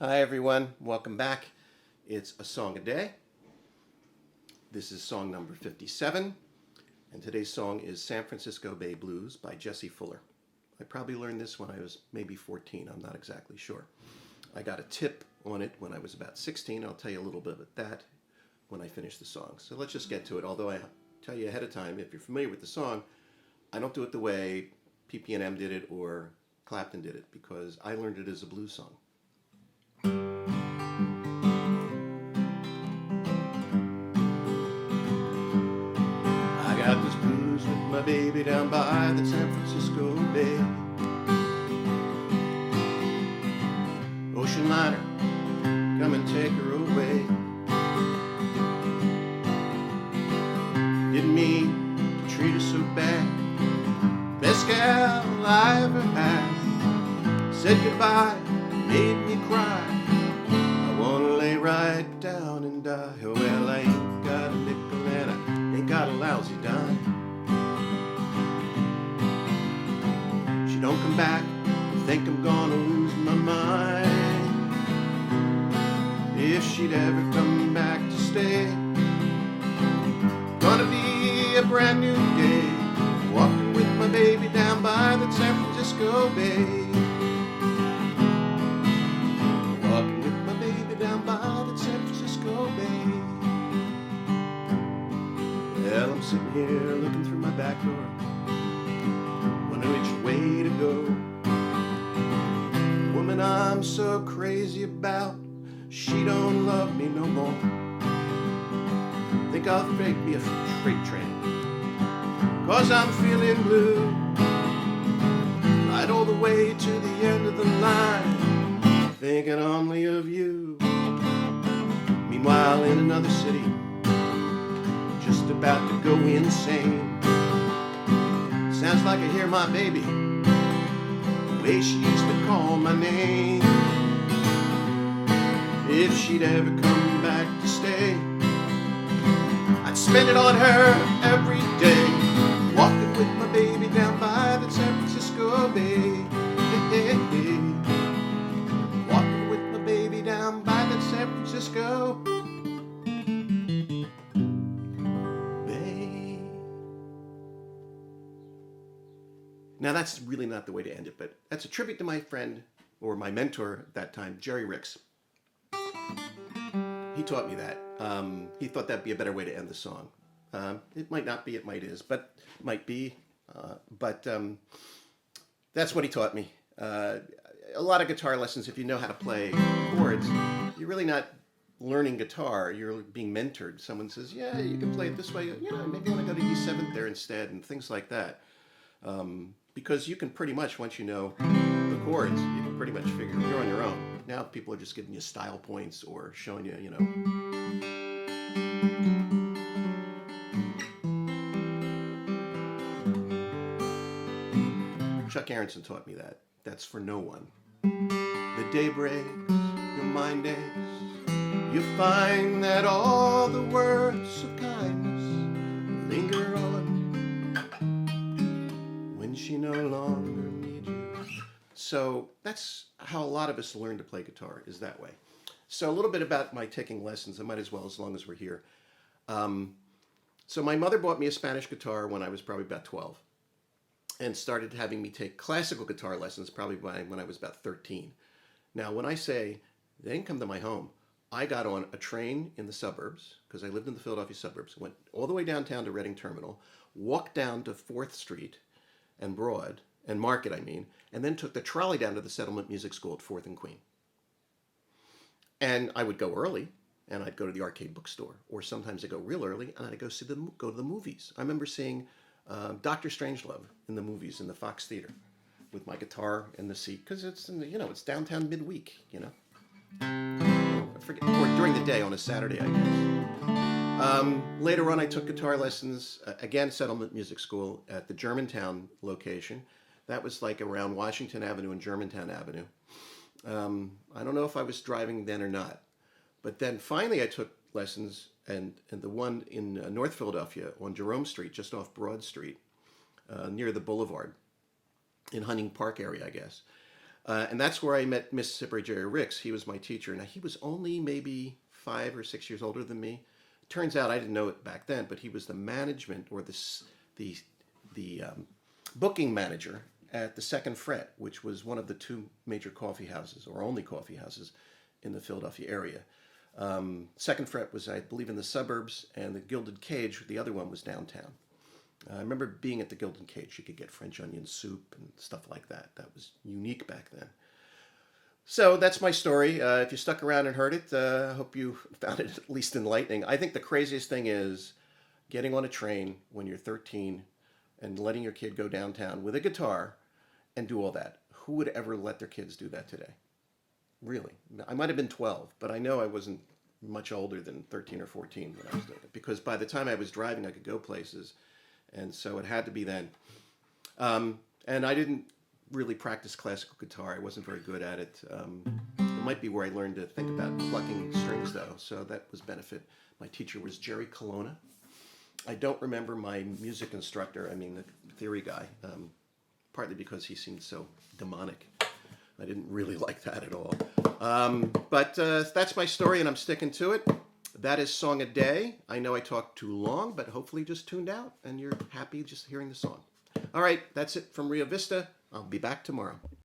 Hi everyone, welcome back. It's a song a day. This is song number 57, and today's song is San Francisco Bay Blues by Jesse Fuller. I probably learned this when I was maybe 14, I'm not exactly sure. I got a tip on it when I was about 16. I'll tell you a little bit about that when I finish the song. So let's just get to it, although I tell you ahead of time, if you're familiar with the song, I don't do it the way PP&M did it or Clapton did it, because I learned it as a blues song. I got this blues with my baby down by the San Francisco Bay. Ocean liner, come and take her away. Didn't mean to treat her so bad. Best gal I ever had. Said goodbye, made me cry. I wanna lay right down and die. Well, I ain't got a nickel and I ain't got a lousy dime. She don't come back, I think I'm gonna lose my mind. If she'd ever come back to stay, gonna be a brand new day, walking with my baby down by the San Francisco Bay. Walking with my baby down by the San Francisco Bay. Well, I'm sitting here looking through my back door, wondering which way to go. The woman I'm so crazy about, she don't love me no more. Think I'll fake me a freight train, 'cause I'm feeling blue. Right all the way to the end of the line, thinking only of you. Meanwhile in another city, just about to go insane. Sounds like I hear my baby, the way she used to call my name. If she'd ever come back to stay, I'd spend it on her every day, walking with my baby down by the San Francisco Bay. Hey, hey, hey. Walking with my baby down by the San Francisco Bay. Now that's really not the way to end it, but that's a tribute to my friend, or my mentor at that time, Jerry Ricks. He taught me that. He thought that'd be a better way to end the song. It might not be, it might is, but might be. But that's what he taught me. A lot of guitar lessons, if you know how to play chords, you're really not learning guitar. You're being mentored. Someone says, yeah, you can play it this way. You know, maybe you want to go to E7 there instead, and things like that. Because you can pretty much, once you know the chords, you can pretty much figure you're on your own. Now people are just giving you style points or showing you, you know. Chuck Aronson taught me that. That's for no one. The day breaks, your mind aches. You find that all the words of kindness linger on when she no longer needs you. So that's how a lot of us learn to play guitar, is that way. So a little bit about my taking lessons. I might as well, as long as we're here. So my mother bought me a Spanish guitar when I was probably about 12, and started having me take classical guitar lessons probably when I was about 13. Now, when I say they didn't come to my home, I got on a train in the suburbs, because I lived in the Philadelphia suburbs, went all the way downtown to Reading Terminal, walked down to 4th Street and Broad, and Market, I mean, and then took the trolley down to the Settlement Music School at 4th and Queen. And I would go early, and I'd go to the arcade bookstore, or sometimes I'd go real early, and I'd go to the movies. I remember seeing Dr. Strangelove in the movies in the Fox Theater with my guitar in the seat, because it's in the, you know, it's downtown midweek, you know. I forget, or during the day on a Saturday, I guess. Later on, I took guitar lessons again, Settlement Music School at the Germantown location. That was like around Washington Avenue and Germantown Avenue. I don't know if I was driving then or not, but then finally I took lessons, and the one in North Philadelphia on Jerome Street, just off Broad Street, near the Boulevard, in Hunting Park area, I guess. And that's where I met Mississippi Jerry Ricks. He was my teacher. Now, he was only maybe 5 or 6 years older than me. Turns out I didn't know it back then, but he was the management or the booking manager at the Second Fret, which was one of the two major coffee houses, or only coffee houses, in the Philadelphia area. Second Fret was, I believe, in the suburbs, and the Gilded Cage, the other one, was downtown. I remember being at the Gilded Cage. You could get French onion soup and stuff like that. That was unique back then. So that's my story. If you stuck around and heard it, I hope you found it at least enlightening. I think the craziest thing is getting on a train when you're 13 and letting your kid go downtown with a guitar and do all that. Who would ever let their kids do that today? Really. I might have been 12, but I know I wasn't much older than 13 or 14 when I was doing it, because by the time I was driving, I could go places, and so it had to be then. And I didn't really practice classical guitar. I wasn't very good at it. It might be where I learned to think about plucking strings, though, so that was benefit. My teacher was Jerry Colonna. I don't remember my music instructor, I mean the theory guy, partly because he seemed so demonic. I didn't really like that at all. But that's my story, and I'm sticking to it. That is Song a Day. I know I talked too long, but hopefully you just tuned out and you're happy just hearing the song. All right, that's it from Rio Vista. I'll be back tomorrow.